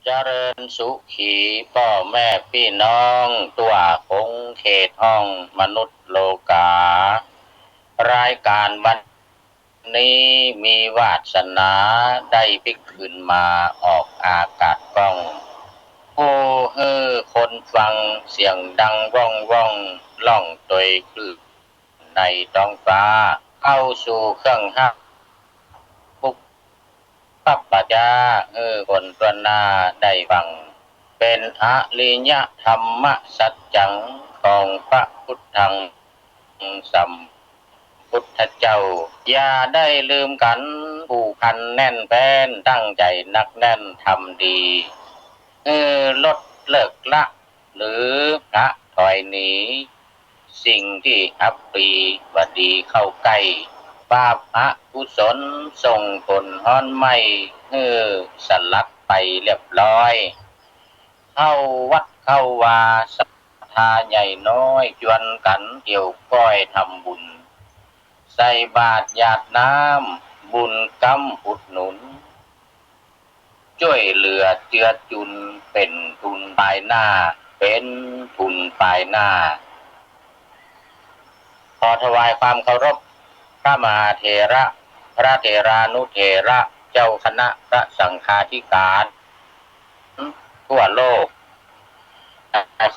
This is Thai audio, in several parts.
เจริญสุขีพ่อแม่พี่น้องตัวคงเขตห้องมนุษย์โลการายการวันนี้มีวาสนาได้พิกขึ้นมาออกอากาศกล้องโอ้คนฟังเสียงดังว่องว่องล่องตยคลื่นในท้องฟ้าเข้าสู่เครื่องฮักปุกปับปะจาคนตัวหน้าได้ฟังเป็นอริยธรรมสัจจังของพระพุทธังสัมพุทธเจ้าอย่าได้ลืมกันผูกพันแน่นแฟ้นตั้งใจนักแน่นทำดีลดเลิกละหรือละถอยหนีสิ่งที่อัปปีบดีเข้าใกล้บาปอกุศลส่งผลฮ้อนไม่สลัดไปเรียบร้อยเข้าวัดเข้าวาศรัทธาใหญ่น้อยจวนกันเกี่ยวก้อยทำบุญใส่บาตรหยาดน้ำบุญกำอุดหนุนช่วยเหลือเจือจุนเป็นทุนปลายหน้าเป็นทุนปลายหน้าขอถวายความเคารพพระมหาเถระพระเถรานุเถระเจ้าคณะพระสังฆาธิการทั่วโลก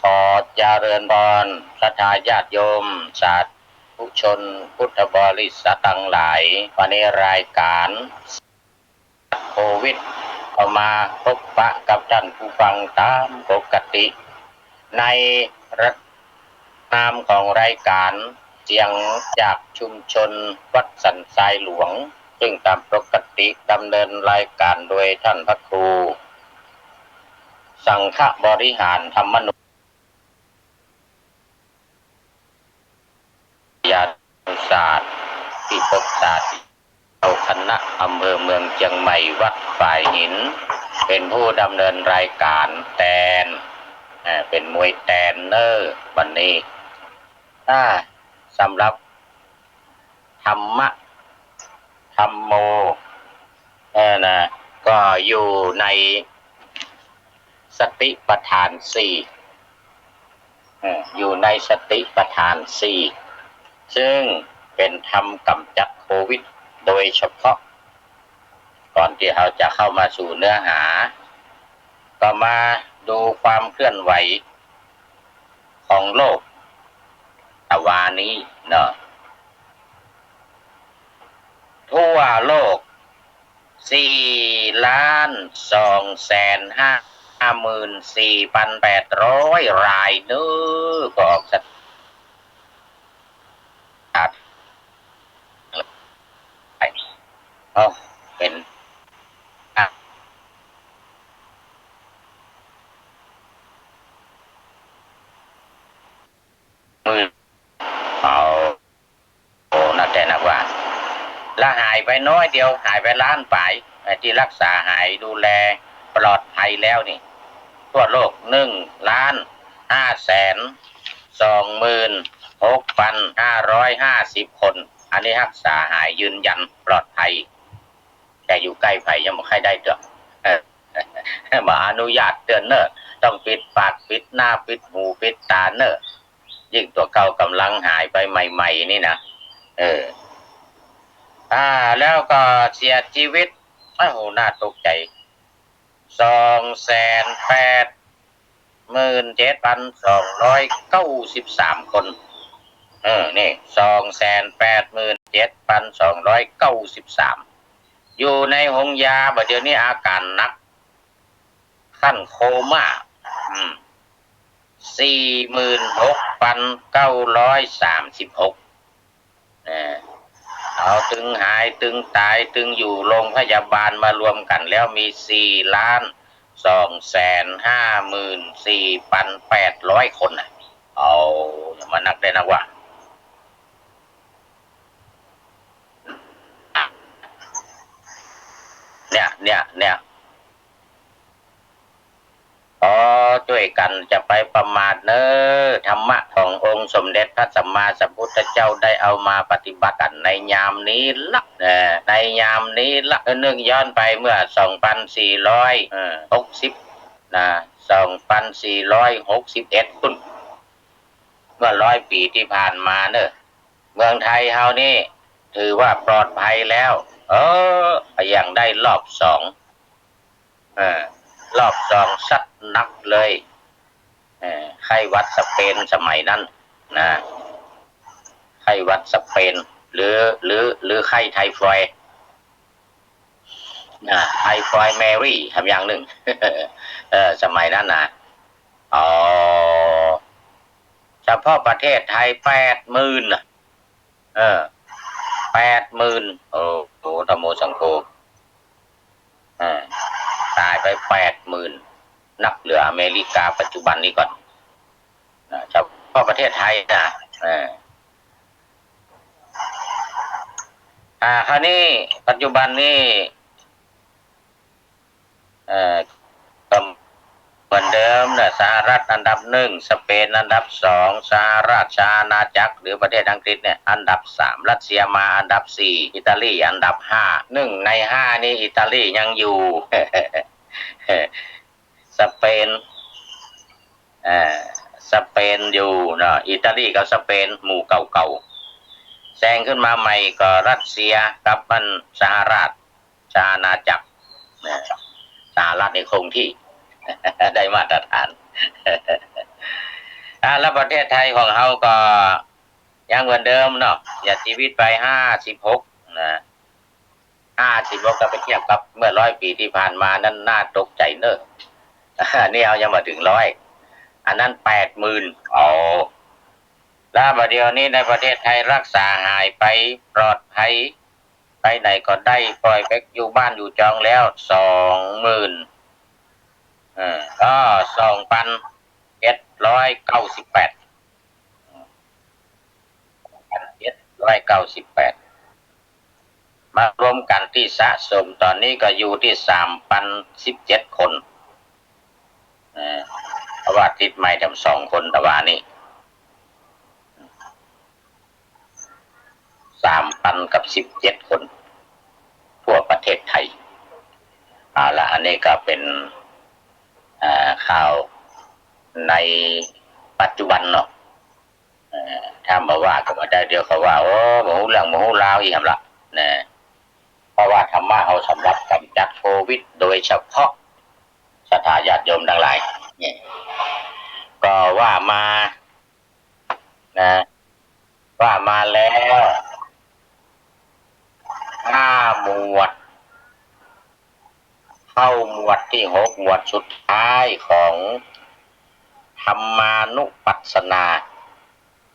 ขอเจริญพรศรัทธาญาติโยมสาธุชนพุทธบริษัททั้งหลายวันนี้รายการโควิดเอามาพบปะกับท่านผู้ฟังตามปกติในนามของรายการเสียงจากชุมชนวัดสันทรายหลวงซึ่งตามปกติดำเนินรายการโดยท่านพระครูสังฆบริหารธรรมนุยาศาสตร์พิภพศาสตร์เอาคณะอำเภอเมืองเชียงใหม่วัดฝ่ายหินเป็นผู้ดำเนินรายการแตนเป็นมวยแตนเนอร์วันนี้สำหรับธรรมะธรรมโมก็อยู่ในสติปัฏฐานสี่อยู่ในสติปัฏฐานสี่ซึ่งเป็นธรรมกำจัดโควิดโดยเฉพาะก่อนที่เราจะเข้ามาสู่เนื้อหาก็มาดูความเคลื่อนไหวของโลกตะวันนี้เนาะทั่วโลก4,254,800 รายเนื้อก็ออกสถิติเป็นมือเอาน่าแต่นักว่าละหายไปน้อยเดียวหายไปล้านป่ายที่รักษาหายดูแลปลอดภัยแล้วนี่ทั่วโลก1,526,550 คนอันนี้รักษาหายยืนยันปลอดภัยแต่อยู่ใกล้ไผยังไม่ค่อยได้เตือนมาอนุญาตเตือนเนอะต้องปิดปากปิดหน้าปิดหูปิดตาเนอะยิ่งตัวเก่ากำลังหายไปใหม่ๆนี่นะแล้วก็เสียชีวิตโอ้โหน่าตกใจ287,293 คนนี่287,293อยู่ในหงยาบัดเดี๋ยวนี้อาการหนักขั้นโคม่า46,936เอาตึงหายตึงตายตึงอยู่โรงพยาบาลมารวมกันแล้วมี4,254,800 คนเอามานักได้นะว่าเนี่ยช่วยกันจะไปประมาทเนอธรรมะขององค์สมเด็จพระสัมมาสัมพุทธเจ้าได้เอามาปฏิบัติกันในยามนี้ละในยามนี้ละเนื่องย้อนไปเมื่อ2460 นะ2461คุณเมื่อ100 ปีที่ผ่านมาเนอะเมืองไทยเฮานี่ถือว่าปลอดภัยแล้ว อย่างได้รอบสองรอบสองสัดนักเลยไข้หวัดสเปนสมัยนั้นนะไข้หวัดสเปนหรือไข้ไทฟอยด์ไทฟอยด์แมรี่ทำอย่างหนึ่ง สมัยนั้นนะอ๋อเฉพาะประเทศไทย80,00080,000โอ้โหธโมสังโฆตายไป80,000นับเหลืออเมริกาปัจจุบันนี้ก่อนเฉพาะประเทศไทยนะคราวนี้ปัจจุบันนี้ก็เหมือนเดิมนะสหรัฐอันดับ1สเปนอันดับ2สหราชอาณาจักรหรือประเทศอังกฤษเนี่ยอันดับ3รัสเซียมาอันดับ4อิตาลีอันดับ5 1ใน5นี่อิตาลียังอยู่ สเปนสเปนอยู่เนาะอิตาลีกับสเปนหมู่เก่าๆแซงขึ้นมาใหม่ก็รัสเซียกับมันสหราชอาณาจักรสหรัฐในคงที่ ได้มาตรฐาน แล้วประเทศไทยของเราก็ยังเหมือนเดิมเนาะอย่าชีวิตไป56นะ56ก็ไปเทียบกับเมื่อ100 ปีที่ผ่านมานั้นน่าตกใจเนอะนี่เอายังมาถึง100อันนั้น80,000แล้วประเดี๋ยวนี้ในประเทศไทยรักษาหายไปปลอดภัยไปไหนก็ได้ปล่อยไปอยู่บ้านอยู่จองแล้ว20,000ก็2,798มารวมกันที่สะสมตอนนี้ก็อยู่ที่3,017คนเพราะว่าติดใหม่ทั้ง2คนแต่ว่านี่3,017คนทั่วประเทศไทยเอาละอันนี้ก็เป็นข่าวในปัจจุบันเนาะถ้ามาว่าก็มาได้เดียวเขาว่าโอ้หมูเรื่องหมูลาวอีกละนะเพราะว่าธรรมะเอาสำหรับกำจัดโควิดโดยเฉพาะศรัทธาญาติโยมทั้งหลายเนี่ยก็ว่ามานะว่ามาแล้ว5 หมวดเข้าหมวดที่6หมวดสุดท้ายของธรรมานุปัสสนา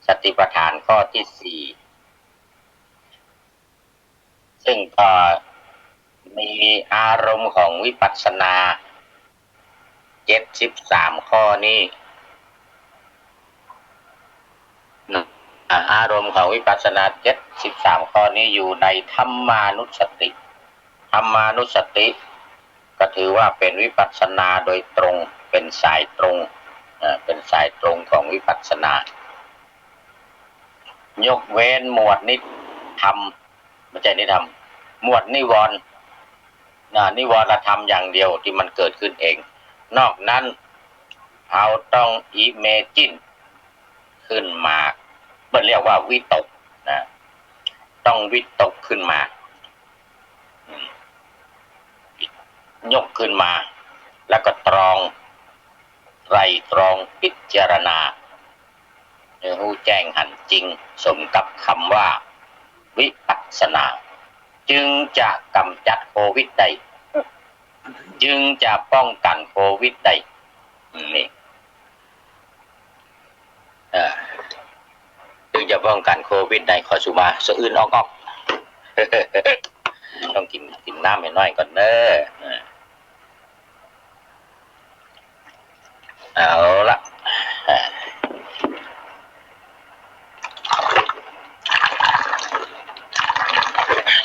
สติปัฏฐานข้อที่4ซึ่งก็มีอารมณ์ของวิปัสสนา73ข้อนี้อารมณ์ของวิปัสสนา73ข้อนี้อยู่ในธรรมานุสติธรรมานุสติก็ถือว่าเป็นวิปัสสนาโดยตรงเป็นสายตรงเป็นสายตรงของวิปัสสนายกเว้นหมวดนิธรรมไม่ใช่นิธรรมหมวดนิวรณ์นิวรธรรมอย่างเดียวที่มันเกิดขึ้นเองนอกนั้นเราต้องอิเมจินขึ้นมามันเรียกว่าวิตกนะต้องวิตกขึ้นมายกขึ้นมาแล้วก็ตรองไตรตรองพิจารณารู้แจ้งหันจริงสมกับคำว่าวิปัสสนาจึงจะกำจัดโควิดได้จึงจะป้องกันโควิดได้นี่จึงจะป้องกันโควิดได้ขอสุมาสะอื่นออก ต้องกินน้ำให้น้อยก่อนเนอะเอาละ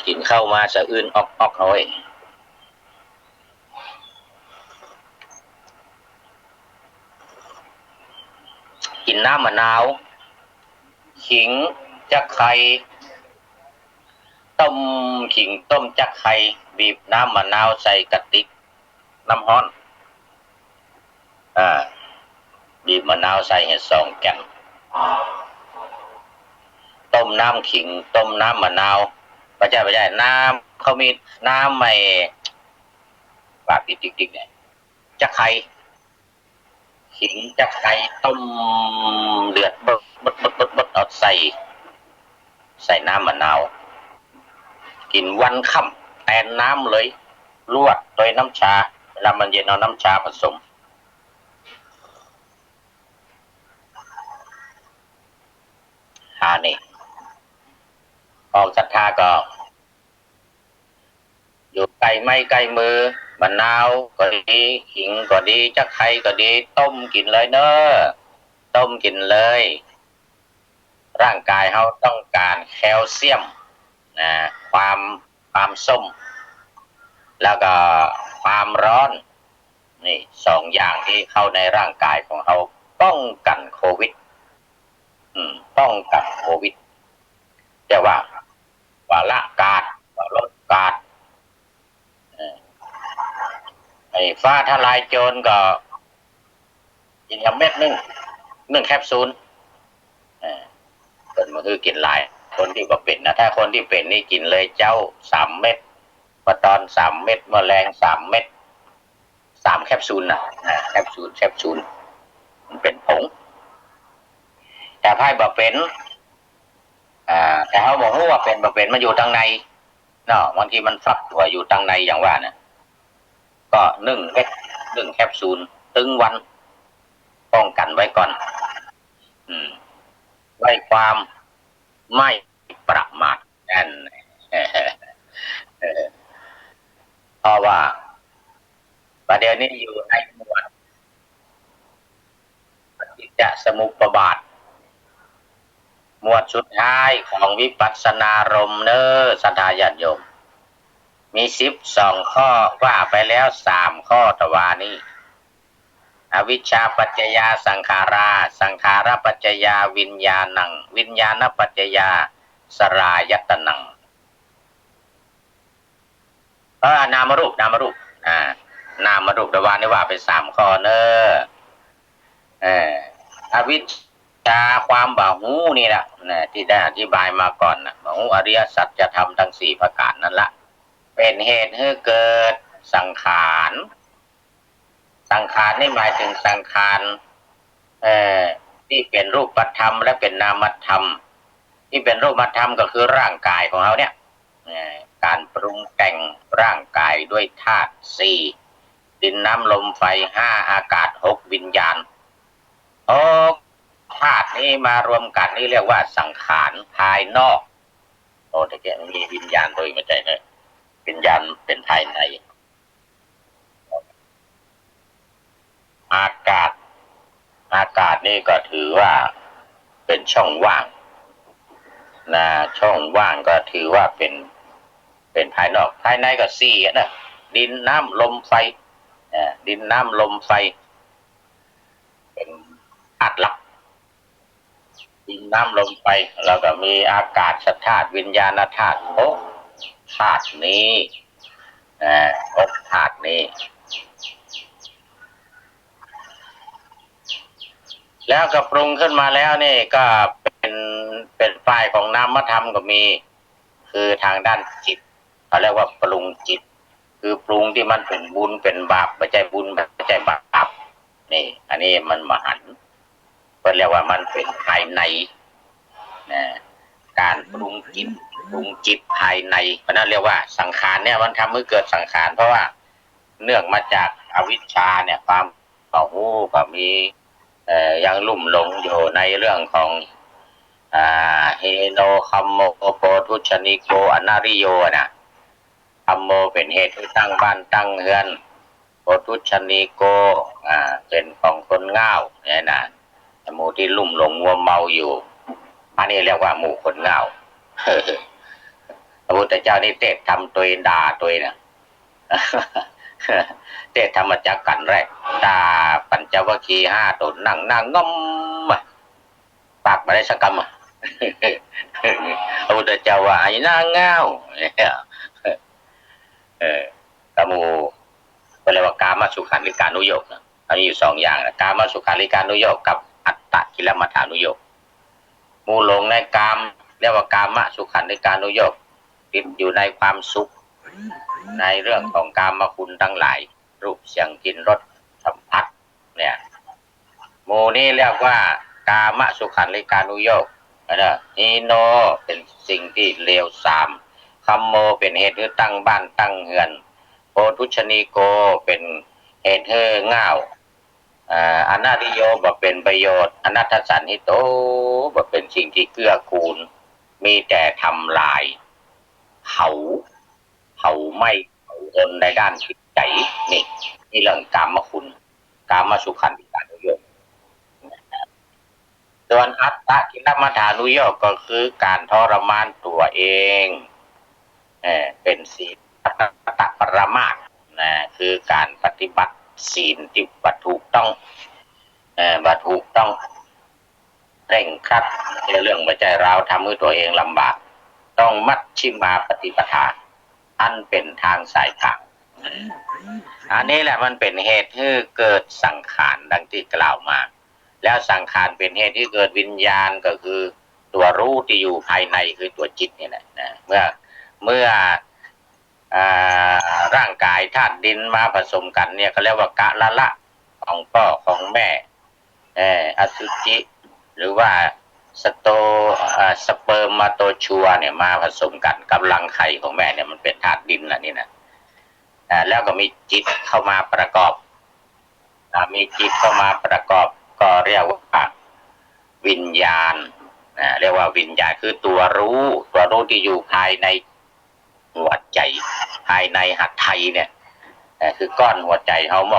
กินเข้ามาสะอื่นออกเอาไว้กินน้ำมะนาวขิงจะไข่ต้มขิงต้มจักไข่บีบน้ำมะนาวใส่กระติกน้ำร้อน อ่าบีบมะนาวใส่ให้2 แก่นต้มน้ำขิงต้มน้ำมะนาวไม่ใช่น้ำเขามีน้ำไม่ปากติ๊กๆเนี่ยจะไข่ขิงจะไข่ต้มเดือดบดเอาใส่น้ำมะนาวกินวันค่ำแทนน้ำเลยลวกโดยน้ำชาเวลามันเย็นเอาน้ำชาผสมนี่ออกศรัทธาก็อยู่ไกลไม่ไกลมือมะนาวก็ดีขิงก็ดีจักไข่ก็ดีต้มกินเลยเนอะต้มกินเลยร่างกายเขาต้องการแคลเซียมนะความส้มแล้วก็ความร้อนนี่2 อย่างที่เข้าในร่างกายของเขาป้องกันโควิดป้องกันโควิดแต่ว่าละกาดว่าลดกาดไอ้ฟ้าทลายโจรก็กินยาเม็ด1 แคปซูลคนมันคือกินหลายคนที่ก็เป็นนะถ้าคนที่เป็นนี่กินเลยเจ้า3 เม็ดปะตอน3 เม็ดแมลง3 เม็ด3 แคปซูลนะแคปซูลมันเป็นผงแต่ไพ่บ่เป็นแต่เขาบอกว่าเป็นบ่เป็นมันอยู่ทางในเนาะบางทีมันฟักตัวอยู่ทางในอย่างว่านะก็1 เม็ด1 แคปซูลตึงวันป้องกันไว้ก่อนไว้ความไม่ประมาทนั่นเพราะว่าประเดี๋ยวนี้อยู่ในหมวดปฏิจจสมุปบาทหมวดสุดท้ายของวิปัสสนารมณ์เนอสัทธาญาติโยมมี12 ข้อว่าไปแล้ว3 ข้อตวานี้อวิชชาปัจจยาสังขาราสังขารปัจจยาวิญญาณังวิญญาณปัจจยาสรายตนังนามรูปนามรูปนามรูปตวานี้ว่าไป3 ข้อเนออวิชชาความบ่าหูนี่แหละที่ได้อธิบายมาก่อนนะบ่าหูอริยสัจจะทำทั้ง4 ประการนั่นละเป็นเหตุให้เกิดสังขารนี่หมายถึงสังขารที่เป็นรูปธรรมและเป็นนามธรรมที่เป็นรูปธรรมก็คือร่างกายของเราเนี่ยการปรุงแต่งร่างกายด้วยธาตุ4ดินน้ำลมไฟ5อากาศ6วิญญาณธาตุนี้มารวมกันนี่เรียกว่าสังขารภายนอกแต่แกมีวิญญาณโดยไม่ใช่เลยวิญญาณเป็นภายในอากาศนี่ก็ถือว่าเป็นช่องว่างนะช่องว่างก็ถือว่าเป็นภายนอกภายในก็4นะดินน้ำลมไฟดินน้ำลมไฟเป็นธาตุหลักดินน้ำลมไฟแล้วก็มีอากาศธาตุวิญญาณธาตุธาตุนี้ธาตุนี้แล้วก็ปรุงขึ้นมาแล้วนี่ก็เป็นฝ่ายของนามธรรมก็มีคือทางด้านจิตเขาเรียกว่าปรุงจิตคือปรุงที่มันเป็นบุญเป็นบาปไม่ใช่บุญไม่ใช่บาปนี่อันนี้มันมหันต์ก็เรียกว่ามันเป็นภายในนะการปรุงจิตภายในเพราะนั้นเรียกว่าสังขารเนี่ยมันทำให้เกิดสังขารเพราะว่าเนื่องมาจากอวิชชาเนี่ยความหูก็มียังลุ่มหลงอยู่ในเรื่องของเฮโนคัมโมโพทุชนิโกอนาริโยนะคัมโมเป็นเหตุที่ตั้งบ้านตั้งเฮือนโพทุชนิโกเป็นของคนง่าวเนี่ยนะหมู่ที่ลุ่มหลงมัวเมาอยู่อันนี้เรียกว่าหมู่คนง่าวพระพุทธเจ้านี่เทศทำตัวด่าตัวนะเทศธรรมจักกันแรกด่าปัญจวัคคีย์5 ตนนั่งง่อมปากมาได้สักคำพระพุทธเจ้าว่าไอ้นางเงาตะมูก็เรียกว่ากามาสุขันหรือการนุโยกนะ มีอยู่สองอย่างนะกามสุขาริการนุโยคกับอัตตกิลมัฏฐานุโยคมูหลงในกามเรียกว่ากามสุขันธิการนุโยคติดอยู่ในความสุขในเรื่องของกามคุณทั้งหลายรูปเสียงกลิ่นรสสัมผัสเนี่ยหมู่นี้เรียกว่ากามสุขันธิการนุโยคนะฮีโนเป็นสิ่งที่เลวทรามคัมโมเป็นเหตุให้ตั้งบ้านตั้งเฮือนโพทุชนีโกเป็นเหตุให้ง่าวอนาริโยบ่เป็นประโยชน์อนัตถสันนิโตบ่เป็นสิ่งที่เกื้อกูลมีแต่ทำลายเผาไหม้เผาคนในด้านจิตใจนี่เรื่องกามคุณกามสุขันธิการนุโยคส่วนอัตตกิลมัฏฐานุโยคก็คือการทรมานตัวเองเป็นศีลอัตตปรมาสนะคือการปฏิบัติศีลที่บัถูกต้องบัถูกต้องเร่งครัดเรื่องไม่ใจเราทำให้ตัวเองลำบากต้องมัชฌิมาปฏิปทาอันเป็นทางสายกลางอันนี้แหละมันเป็นเหตุให้เกิดสังขารดังที่กล่าวมาแล้วสังขารเป็นเหตุที่เกิดวิญญาณก็คือตัวรู้ที่อยู่ภายในคือตัวจิตนี่แหละนะเมื่อร่างกายธาตุดินมาผสมกันเนี่ยเขาเรียกว่ากะละของพ่อของแม่อสุจิหรือว่าสเปิร์มมาโตชัวเนี่ยมาผสมกันกับรังไข่ของแม่เนี่ยมันเป็นธาตุดินนะนี่นะแล้วก็มีจิตเข้ามาประกอบมีจิตเข้ามาประกอบก็เรียกว่าวิญญาณเรียกว่าวิญญาณคือตัวรู้ที่อยู่ภายในหัวใจภายในหัตถ์ไทยเนี่ยคือก้อนหัวใจเขาหม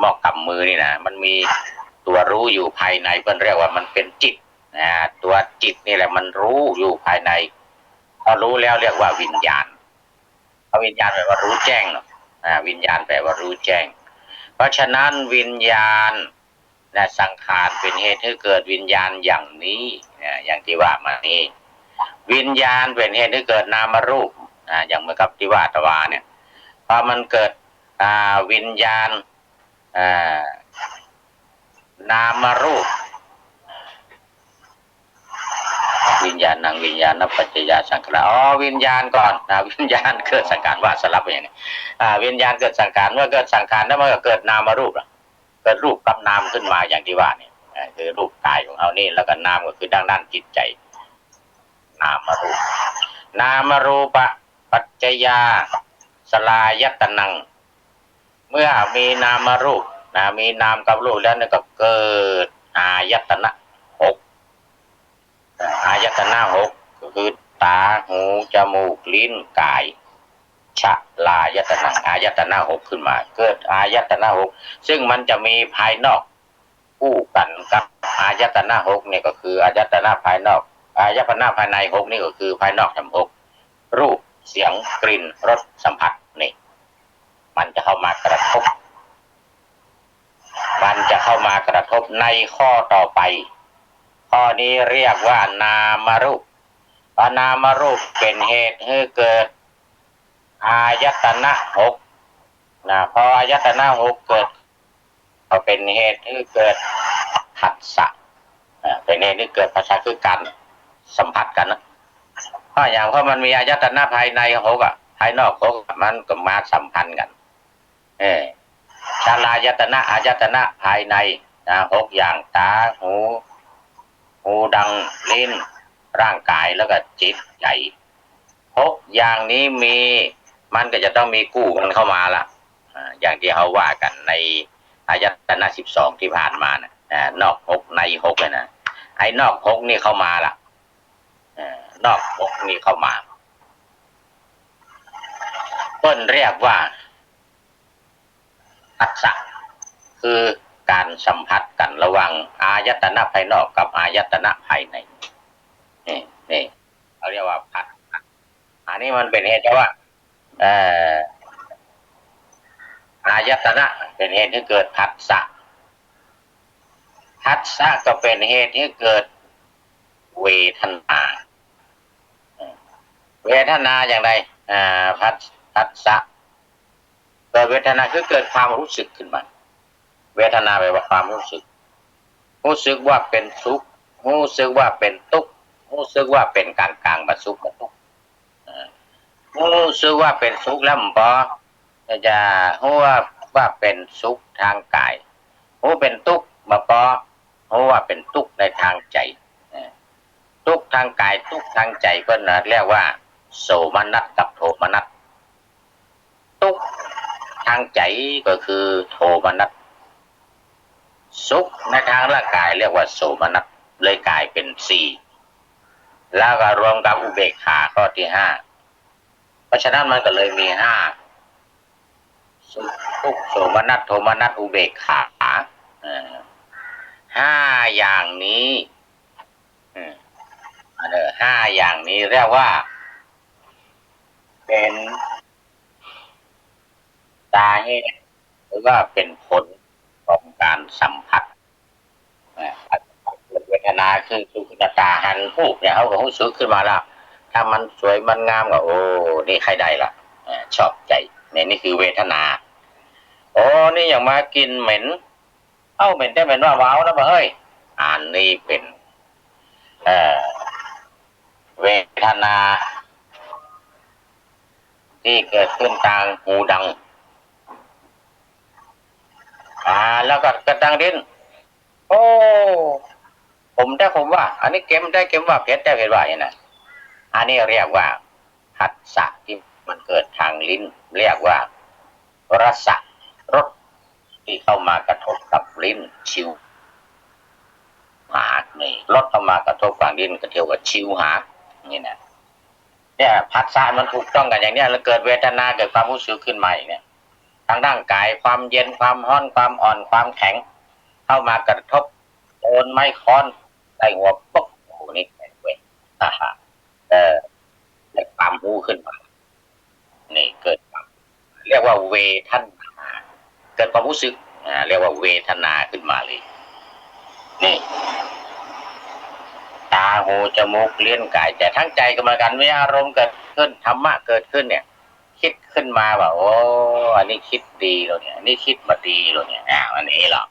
อกกำมือนี่นะมันมีตัวรู้อยู่ภายในเพิ่นเรียกว่ามันเป็นจิตตัวจิตนี่แหละมันรู้อยู่ภายในพอรู้แล้วเรียกว่าวิญญาณวิญญาณแปลว่ารู้แจ้งวิญญาณแปลว่ารู้แจ้งเพราะฉะนั้นวิญญาณและสังขารเป็นเหตุให้เกิดวิญญาณอย่างนี้อย่างที่ว่ามานี้วิญญาณเป็นเหตุให้เกิดนามรูปอย่างเมื่อกับที่ว่าตวาเนี่ยพอมันเกิดวิญญาณนามรูปวิญญาณนังวิญญาณนับปัจจยาสังขารวิญญาณก่อนวิญญาณเกิดสังขารว่าสลับอย่างนี้วิญญาณเกิดสังขารเมื่อเกิดสังขารแล้วมันก็เกิดนามรูปเกิดรูปกับนามขึ้นมาอย่างที่ว่านี่คือรูปกายของเรานี่แล้วก็นามก็คือด้านจิตใจนามรูปปัจจยาสลายตนังเมื่อมีนามรูปมีนามกับรูปแล้วนี่ก็เกิดอายตนะอายตนะหกก็คือตาหูจมูกลิ้นกายชะลายตนะอายตนะหกขึ้นมาเกิดอายตนะหกซึ่งมันจะมีภายนอกคู่กันกับอายตนะหกนี่ก็คืออายตนะภายนอกอายตนะภายในหกนี่ก็คือภายนอกทั้งหกรูปเสียงกลิ่นรสสัมผัสนี่มันจะเข้ามากระทบในข้อต่อไปข้อนี้เรียกว่านามรูปนามรูปเป็นเหตุให้เกิดอายตนะหกพออายตนะหกเกิดก็เป็นเหตุให้เกิดผัสสะเป็นเหตุให้เกิดผัสสะคือการสัมผัสกันนะเพราะอย่างเพราะมันมีอายตนะภายในหกภายนอกหกมันก็มาสัมพันธ์กันชาลายตนะอายตนะภายในหกอย่างตาหูดังลิ้นร่างกายแล้วก็จิตใจหกอย่างนี้มันก็จะต้องมีกู้กันเข้ามาละอย่างที่เขาว่ากันในอายตนะ12ที่ผ่านมานะนอกหกในหกเลยนะไอ้นอกหกนี่เข้ามาละนอกหกนี่เข้ามาต้นเรียกว่าผัสสะคือการสัมผัสกันระหว่างอายตนะภายนอกกับอายตนะภายในนี่เขาเรียกว่าผัสอันนี้มันเป็นเหตุว่าอายตนะเป็นเหตุให้เกิดผัสสะก็เป็นเหตุให้เกิดเวทนาอย่างไรผัสสะเกิดเวทนาคือเกิดความรู้สึกขึ้นมา เวทนาแปลว่าความรู้สึกรู้สึกว่าเป็นสุขรู้สึกว่าเป็นทุกข์รู้สึกว่าเป็นกลางกลางมาสุขมาทุกข์รู้สึกว่าเป็นสุขแล้วมันพอจะรู้ว่าเป็นสุขทางกายรู้เป็นทุกข์มาพอรู้ว่าเป็นทุกข์ในทางใจทุกข์ทางกายทุกข์ทางใจก็เรียกว่าโสมนัสกับโทมนัสทุกข์ทางใจก็คือโทมนัสสุขในทางร่างกายเรียกว่าโสมนัสเลยกลายเป็นสี่แล้วก็รวมกับอุเบกขาข้อที่ห้าเพราะฉะนั้นมันก็เลยมีห้าสุขทุกข์โสมนัสโทมนัสอุเบกขาห้าอย่างนี้ห้าอย่างนี้เรียกว่าเป็นสาเหตุหรือว่าเป็นผลของการสัมผัสเวทนาคือสุขตาหันผู้เนี่ยเขาก็รู้สึกขึ้นมาแล้วถ้ามันสวยมันงามก็โอ้นี่ใครได้ล่ะชอบใจเนี่ยนี่คือเวทนาโอ้นี่อย่างมากินเหม็นเหม็นได้เหม็นว่าว้าวนะเฮ้ยนี่เป็นเวทนาที่เกิดขึ้นทางหูดังแล้วก็กระตังดินโอ้ผมว่าอันนี้เก็มได้เก็มว่าเพชรได้เพชรว่าอย่างนั้นอันนี้เรียกว่าผัสสะที่มันเกิดทางลิ้นเรียกว่ารสรสที่เข้ามากระทบกับลิ้นชิวหานี่รสเข้ามากระทบกับลิ้นก็เทียวกับชิวหานี่นะเนี่ยผัสสะมันถูกต้องกันอย่างเนี้ยแล้วเกิดเวทนาเกิดความรู้สึกขึ้นใหม่เนี่ยทางร่างกายความเย็นความร้อนความอ่อนความแข็งเข้ามากระทบโดนไม้ค้อนใส่หัวปุ๊บโอ้นี่แข็งเว้ยเกิดความรู้ขึ้นมานี่เกิดเรียกว่าเวทนาเกิดความรู้สึกเรียกว่าเวทนาขึ้นมาเลยนี่ตาหูจมูกเลี้ยงกายแต่ทั้งใจก็เหมือนกันมีอารมณ์เกิดขึ้นธรรมะเกิดขึ้นเนี่ยคิดขึ้นมาว่าโอ้อันนี้คิดดีแล้วเนี่ยอันนี้คิดมาดีแล้วเนี่ยอันนี้หรอ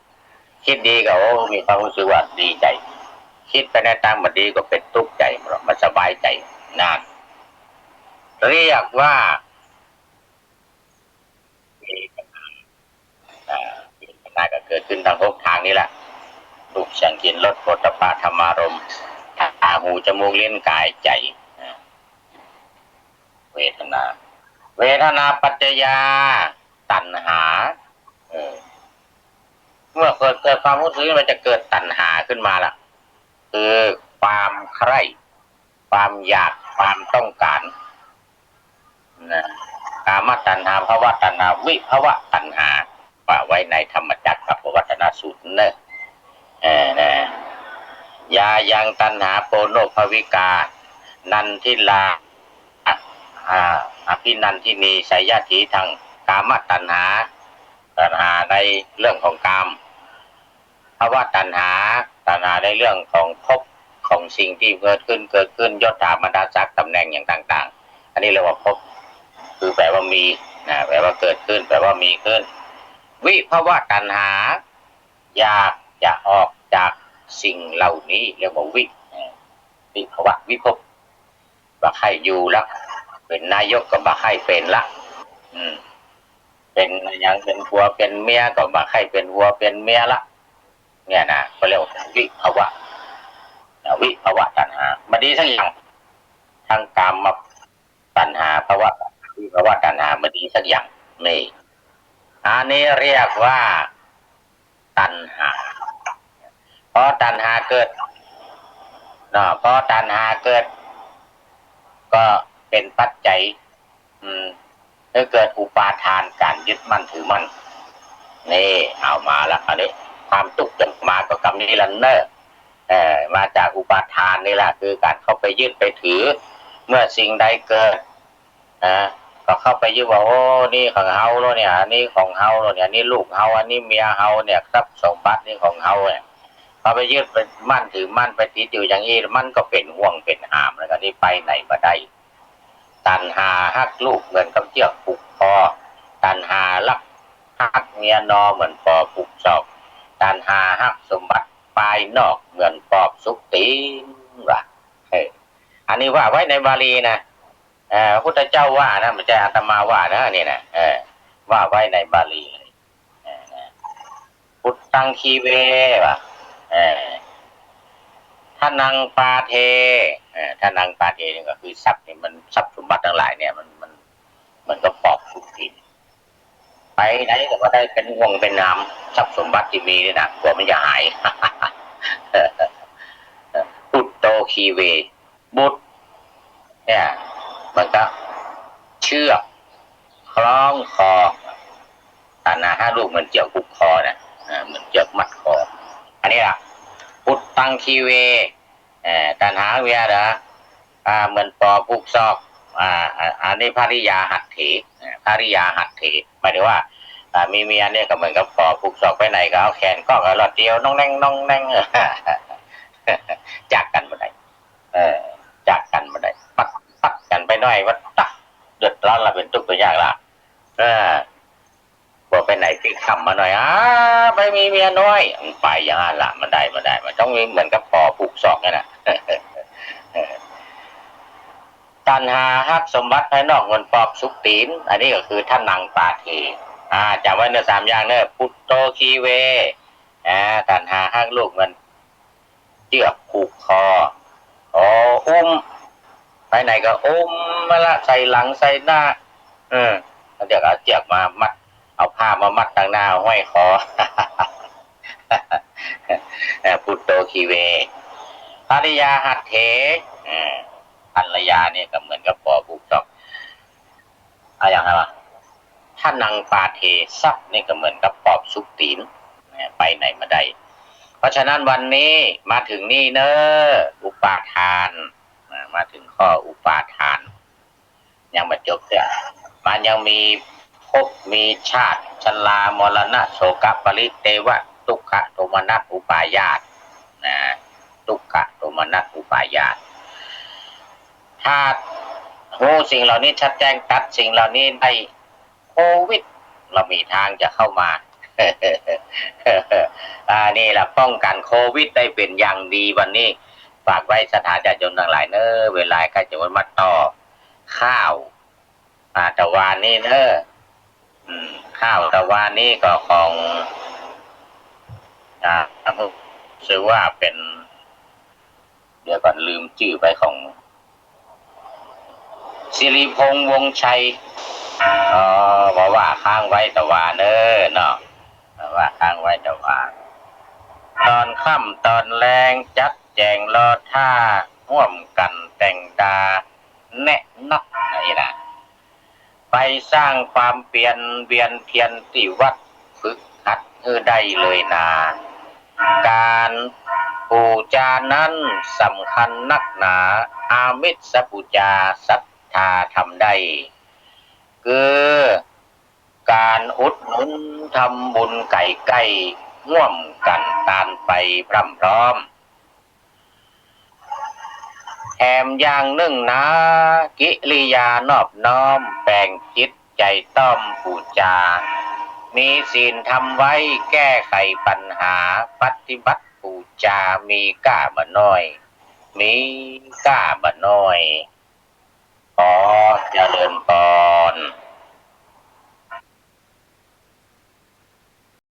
คิดดีก็โอ้มีความรู้สึกว่าดีใจคิดไปในทางมาดีก็เป็นทุกข์ใจมันสบายใจนานเรียกว่าเวทนาก็เกิดขึ้นทางหกทางนี้แหละรูปเสียงกลิ่นรสโผฏฐัพพะธรรมารมณ์ตาหูจมูกลิ้นกายใจเวทนาเวทนาปัจจยาตัณหาเมื่อเกิดความรู้สึกมันจะเกิดตัณหาขึ้นมาล่ะคือความใคร่ความอยากความต้องการนะกามตัณหาภวตัณหาวิภวตัณหาว่าไว้ในธรรมจักรกับวัฒนสูตรเนอะนะยายังตัณหาโปโนภวิกานันทิลาอภินันทินีไสยถีทางกามตัณหาในเรื่องของกามภวตัณหาในเรื่องของภพของสิ่งที่เกิดขึ้นยศถาบรรดาศักดิ์ตำแหน่งอย่างต่างๆอันนี้เรียกว่าภพคือแปลว่ามีแปลว่าเกิดขึ้นแปลว่ามีขึ้นวิภวตัณหาอยากจะออกจากสิ่งเหล่านี้เรียกว่าวิภวะวิภพบักให้อยู่ละเป็นนายกก็บักให้เป็นละเป็นอย่างเป็นผัวเป็นเมียก็บักให้เป็นผัวเป็นเมียละเนี่ยนะก็เรียกว่าวิภวะตัณหามาดีทั้งอย่างทั้งกามมาตัณหาภวะวิภวะตัณหามาดีสักอย่างนี่อันนี้เรียกว่าตัณหาพอตัณหาเกิดพอตัณหาเกิดก็เป็นปัจจัยให้เกิดอุปาทานการยึดมั่นถือมั่นนี่เอามาแล้วอันนี้ความทุกข์จะมาก็กรรมนี้ลันเนอร์มาจากอุปาทานนี่แหละคือการเข้าไปยึดไปถือเมื่อสิ่งใดเกิดก็เข้าไปยึดว่าโอ้นี่ของเฮาแล้วเนี่ยอันนี้ของเฮาแล้วเนี่ยนี่ลูกเฮาอันนี้เมียเฮาเนี่ยทรัพย์สมบัตินี่ของเฮาเนี่ยพอไปยึดไปมั่นถือมั่นไปติดอยู่อย่างนี้มันก็เป็นห่วงเป็นหามแล้วก็นี่ไปไหนมาได้ตัณหาฮักลูกเหมือนกับเชือกผูกคอตัณหาลักฮักเมียนอเหมือนปอผูกศอก การหาหักสมบัติภายนอกเหมือนปอบสุกตีนว่ะอันนี้ว่าไว้ในบาลีนะพุทธเจ้าว่านะมันจะอาตมาว่านะนี่นะว่าไว้ในบาลีเลยพุทธังคีเวว่ะท่านังปาเทท่านังปาเทนี่ก็คือทรัพย์นี่มันทรัพย์สมบัติทั้งหลายเนี่ยมันก็ปอบสุกตีนไปไหนก็มาได้เป็นห่วงเป็นน้ำทรัพย์สมบัติที่มีนี่นะกลัวมันจะหายพุทโตคีเวบุตรเนี่ยมันก็เชือกคล้องคอตานาห้าลูกมันเจียวกุกคอนะเหมือนเจียวมัดคออันนี้ล่ะพุทตังคีเวตันหาเวียนะเหมือนปอปุกซอกอันนี้ภริยาหัตถีภริยาหัตถีหมายถึงว่ามีเมียเนี่ยก็เหมือนกับปอปุกซอกไปไหนก็เอาแขนก็เอาหลอดเดียวน้องแน่งน้องแน่งจากกันมาได้จากกันมาได้ปัดกันไปหน่อยว่าตักเดือดร้อนละเป็นทุกข์ตัวยากละบอกไปไหนที่คำมาหน่อยไปมีเมียน้อยไปอย่างนั้นละมันได้มันต้องมีเหมือนกับปอปุกซอกนี่นะตัณหาฮักสมบัติภายนอกเงินปอบสุกตีนอันนี้ก็คือท่านนางปาเทจำไว้เนื้อ3อย่างเนื้อพุทโตคีเวตัณหาฮักลูกเงินเจือกผูกคออุ้มไปไหนก็อุ้มมาละใส่หลังใส่หน้าเดี๋ยวเอาเจือกมามัดเอาผ้ามามัดทางหน้าห้อยคอพุทโตคีเวภริยาหัตเถภรรยาเนี่ยก็เหมือนกับปอบุกจอกอย่างไรวะถ้านังปาเทซับนี่ก็เหมือนกับปอบสุกตีนไปไหนมาได้เพราะฉะนั้นวันนี้มาถึงนี่เนอะอุปาทานมาถึงข้ออุปาทานยังไม่จบเนี่ยมันยังมีภพมีชาติชรามรณะโศกปริเทวะทุกขโทมนัสอุปาญาตทุกขโทมนัสอุปาญาตถ้าสิ่งเหล่านี้ชัดแจ้งตัดสิ่งเหล่านี้ได้โควิดเรามีทางจะเข้ามานี่แหละป้องกันโควิดได้เป็นอย่างดีวันนี้ฝากไว้สถานญาติโยมทั้งหลายเนอะเวลาใกล้จะวันมาต่อข้าวตะวันนี้เนอะข้าวตะวันนี้ก็ของชื่อว่าเป็นเดี๋ยวก่อนลืมชื่อไปของสิริพงษ์วงชัยบอกว่าข้างไว้ตะวันเนอะเนาะว่าข้างไว้ตะวันตอนค่ำตอนแรงจัดแจงรอท่าห่วมกันแต่งดาแนะนักนี่นะไปสร้างความเปลี่ยนเวียนเทียนที่วัดฝึกหัดได้เลยนะการปูจานั้นสำคัญนักหนาอามิสปูจาศรัทธาทำได้คือการอุดหนุนทำบุญไก่ไก่ร่วมกันตานไปพร้อมแถมอย่างหนึ่งนะกิริยานอบน้อมแปลงจิตใจต้อมปูจามีศีลทำไว้แก้ไขปัญหาปฏิบัติปูจามีก้ามาน้อยมีก้ามาน้อยขอเจริญพร